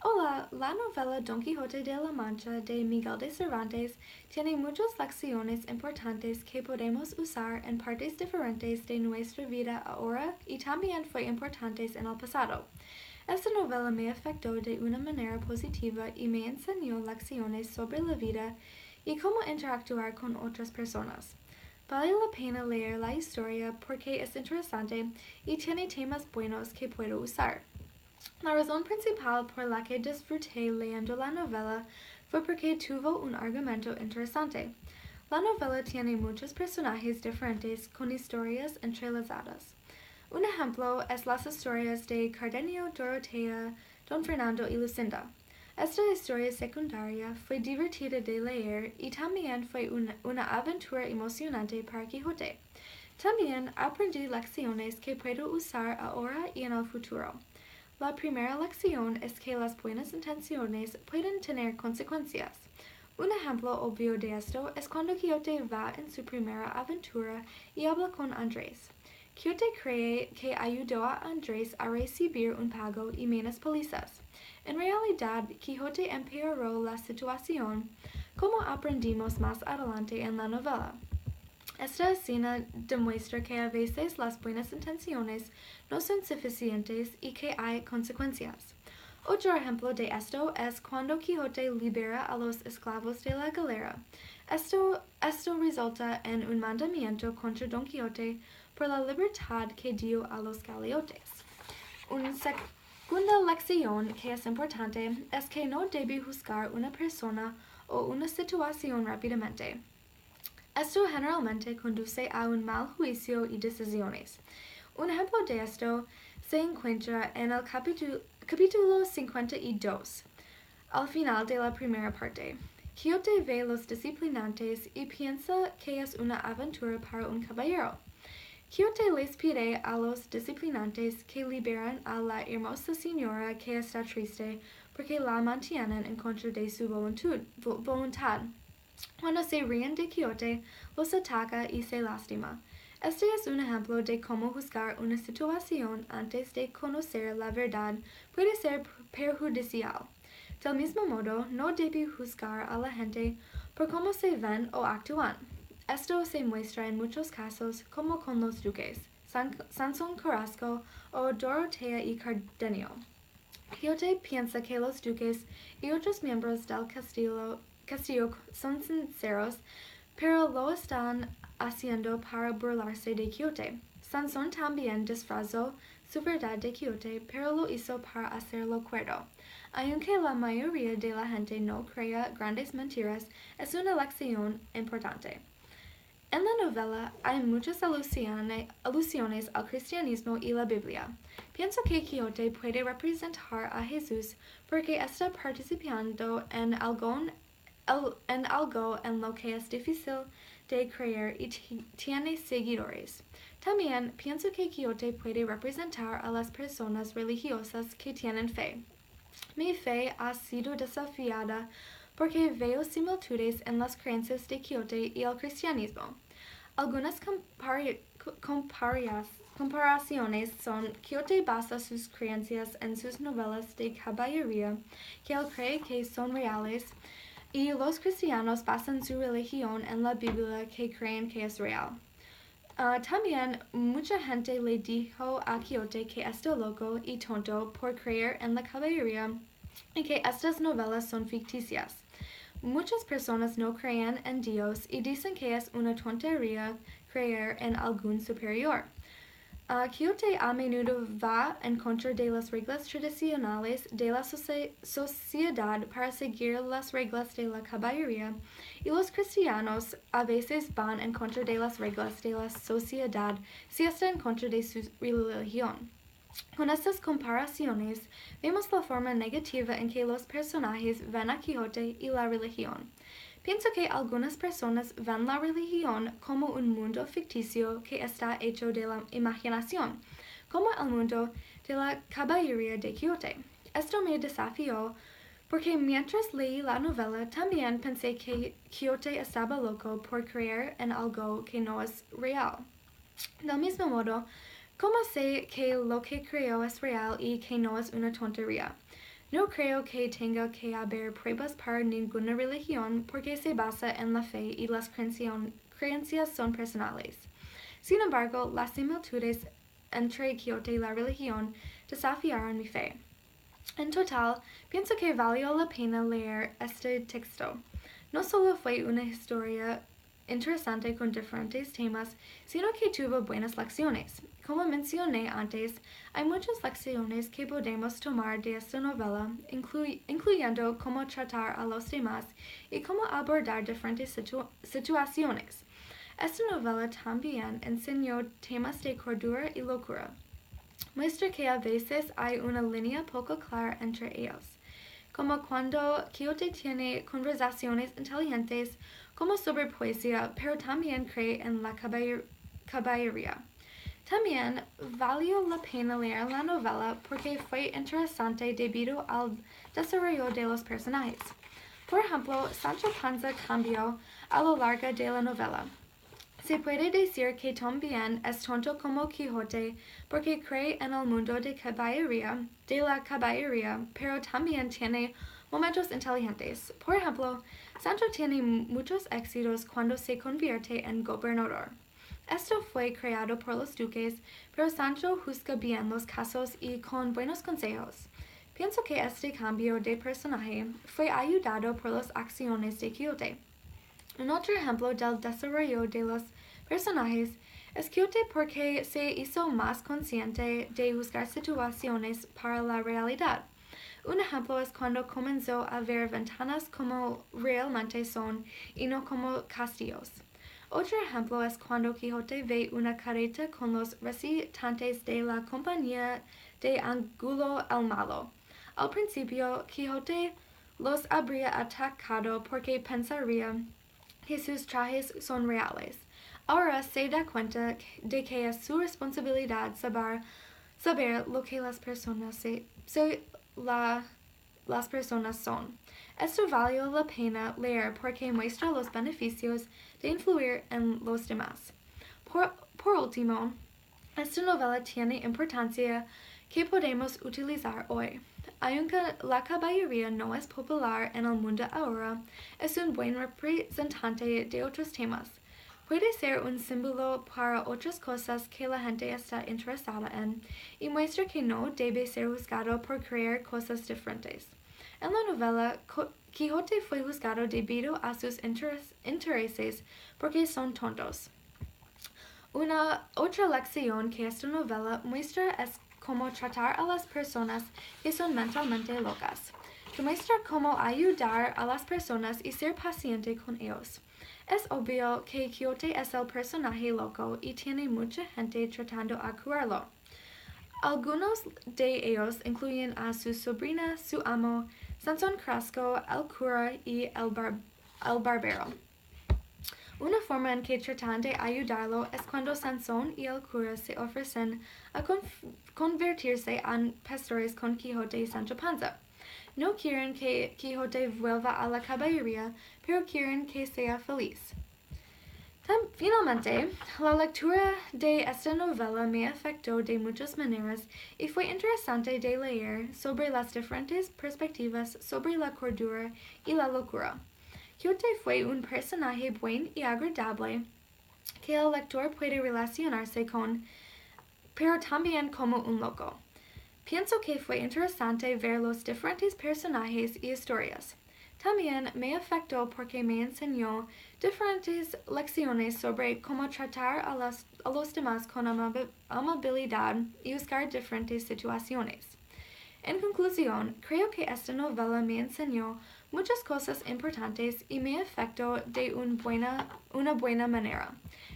Hola, la novela Don Quijote de la Mancha de Miguel de Cervantes tiene muchas lecciones importantes que podemos usar en partes diferentes de nuestra vida ahora y también fue importantes en el pasado. Esta novela me afectó de una manera positiva y me enseñó lecciones sobre la vida y cómo interactuar con otras personas. Vale la pena leer la historia porque es interesante y tiene temas buenos que puedo usar. La razón principal por la que disfruté leyendo la novela fue porque tuvo un argumento interesante. La novela tiene muchos personajes diferentes con historias entrelazadas. Un ejemplo es las historias de Cardenio, Dorotea, Don Fernando y Lucinda. Esta historia secundaria fue divertida de leer y también fue una aventura emocionante para Quijote. También aprendí lecciones que puedo usar ahora y en el futuro. La primera lección es que las buenas intenciones pueden tener consecuencias. Un ejemplo obvio de esto es cuando Quijote va en su primera aventura y habla con Andrés. Quijote cree que ayudó a Andrés a recibir un pago y menos palizas. En realidad, Quijote empeoró la situación, como aprendimos más adelante en la novela. Esta escena demuestra que a veces las buenas intenciones no son suficientes y que hay consecuencias. Otro ejemplo de esto es cuando Quijote libera a los esclavos de la galera. Esto resulta en un mandamiento contra Don Quijote por la libertad que dio a los galeotes. Una segunda lección que es importante es que no debe juzgar una persona o una situación rápidamente. Esto generalmente conduce a un mal juicio y decisiones. Un ejemplo de esto se encuentra en el capítulo 52, al final de la primera parte. Quijote ve los disciplinantes y piensa que es una aventura para un caballero. Quijote les pide a los disciplinantes que liberen a la hermosa señora que está triste porque la mantienen en contra de su voluntad. Cuando se ríen de Quijote, los ataca y se lastima. Este es un ejemplo de cómo juzgar una situación antes de conocer la verdad puede ser perjudicial. Del mismo modo, no debe juzgar a la gente por cómo se ven o actúan. Esto se muestra en muchos casos, como con los duques, Sansón Carrasco o Dorotea y Cardenio. Quijote piensa que los duques y otros miembros del castillo son sinceros, pero lo están haciendo para burlarse de Quijote. Sansón también disfrazó su verdad de Quijote, pero lo hizo para hacerlo cuerdo. Aunque la mayoría de la gente no crea grandes mentiras, es una lección importante. En la novela hay muchas alusiones al cristianismo y la Biblia. Pienso que Quijote puede representar a Jesús porque está participando en algo en lo que es difícil de creer y tiene seguidores. También pienso que Quijote puede representar a las personas religiosas que tienen fe. Mi fe ha sido desafiada porque veo similitudes en las creencias de Quijote y el cristianismo. Algunas comparaciones son Quijote basa sus creencias en sus novelas de caballería que él cree que son reales y los cristianos basan su religión en la Biblia que creen que es real. También mucha gente le dijo a Quijote que está loco y tonto por creer en la caballería y que estas novelas son ficticias. Muchas personas no creen en Dios y dicen que es una tontería creer en algún superior. Quijote a menudo va en contra de las reglas tradicionales de la sociedad para seguir las reglas de la caballería, y los cristianos a veces van en contra de las reglas de la sociedad si está en contra de su religión. Con estas comparaciones, vemos la forma negativa en que los personajes ven a Quijote y la religión. Pienso que algunas personas ven la religión como un mundo ficticio que está hecho de la imaginación, como el mundo de la caballería de Quijote. Esto me desafió porque mientras leí la novela también pensé que Quijote estaba loco por creer en algo que no es real. Del mismo modo, ¿cómo sé que lo que creo es real y que no es una tontería? No creo que tenga que haber pruebas para ninguna religión porque se basa en la fe y las creencias son personales. Sin embargo, las similitudes entre Quijote y la religión desafiaron mi fe. En total, pienso que valió la pena leer este texto. No solo fue una historia interesante con diferentes temas, sino que tuvo buenas lecciones. Como mencioné antes, hay muchas lecciones que podemos tomar de esta novela, incluyendo cómo tratar a los demás y cómo abordar diferentes situaciones. Esta novela también enseñó temas de cordura y locura. Muestra que a veces hay una línea poco clara entre ellos, como cuando Quijote tiene conversaciones inteligentes como sobre poesía, pero también cree en la caballería. También valió la pena leer la novela porque fue interesante debido al desarrollo de los personajes. Por ejemplo, Sancho Panza cambió a lo largo de la novela. Se puede decir que también es tonto como Quijote porque cree en el mundo de la caballería, pero también tiene momentos inteligentes. Por ejemplo, Sancho tiene muchos éxitos cuando se convierte en gobernador. Esto fue creado por los duques, pero Sancho juzga bien los casos y con buenos consejos. Pienso que este cambio de personaje fue ayudado por las acciones de Quijote. Un otro ejemplo del desarrollo de los personajes es Quijote porque se hizo más consciente de juzgar situaciones para la realidad. Un ejemplo es cuando comenzó a ver ventanas como realmente son y no como castillos. Otro ejemplo es cuando Quijote ve una carreta con los representantes de la compañía de Angulo el Malo. Al principio, Quijote los habría atacado porque pensaría que sus trajes son reales. Ahora se da cuenta de que es su responsabilidad saber lo que las personas son. Esto valió la pena leer porque muestra los beneficios de influir en los demás. Por último, esta novela tiene importancia que podemos utilizar hoy. Aunque la caballería no es popular en el mundo ahora, es un buen representante de otros temas. Puede ser un símbolo para otras cosas que la gente está interesada en y muestra que no debe ser juzgado por creer cosas diferentes. En la novela, Quijote fue juzgado debido a sus intereses porque son tontos. Una otra lección que esta novela muestra es cómo tratar a las personas que son mentalmente locas. Que muestra cómo ayudar a las personas y ser paciente con ellos. Es obvio que Quijote es el personaje loco y tiene mucha gente tratando a curarlo. Algunos de ellos incluyen a su sobrina, su amo, Sansón Crasco, el cura y el barbero. Una forma en que tratan de ayudarlo es cuando Sansón y el cura se ofrecen a convertirse en pastores con Quijote y Sancho Panza. No quieren que Quijote vuelva a la caballería, pero quieren que sea feliz. Finalmente, la lectura de esta novela me afectó de muchas maneras y fue interesante de leer sobre las diferentes perspectivas sobre la cordura y la locura. Quijote fue un personaje buen y agradable que el lector puede relacionarse con, pero también como un loco. Pienso que fue interesante ver los diferentes personajes y historias. También me afectó porque me enseñó diferentes lecciones sobre cómo tratar a los demás con amabilidad y buscar diferentes situaciones. En conclusión, creo que esta novela me enseñó muchas cosas importantes y me afectó de una buena manera.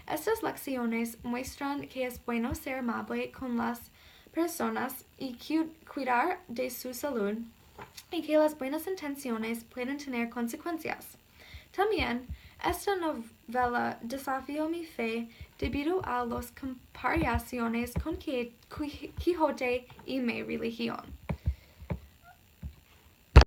Estas lecciones muestran que es bueno ser amable con las personas y cuidar de su salud y que las buenas intenciones pueden tener consecuencias. También, esta novela desafió mi fe debido a las comparaciones con Quijote y mi religión.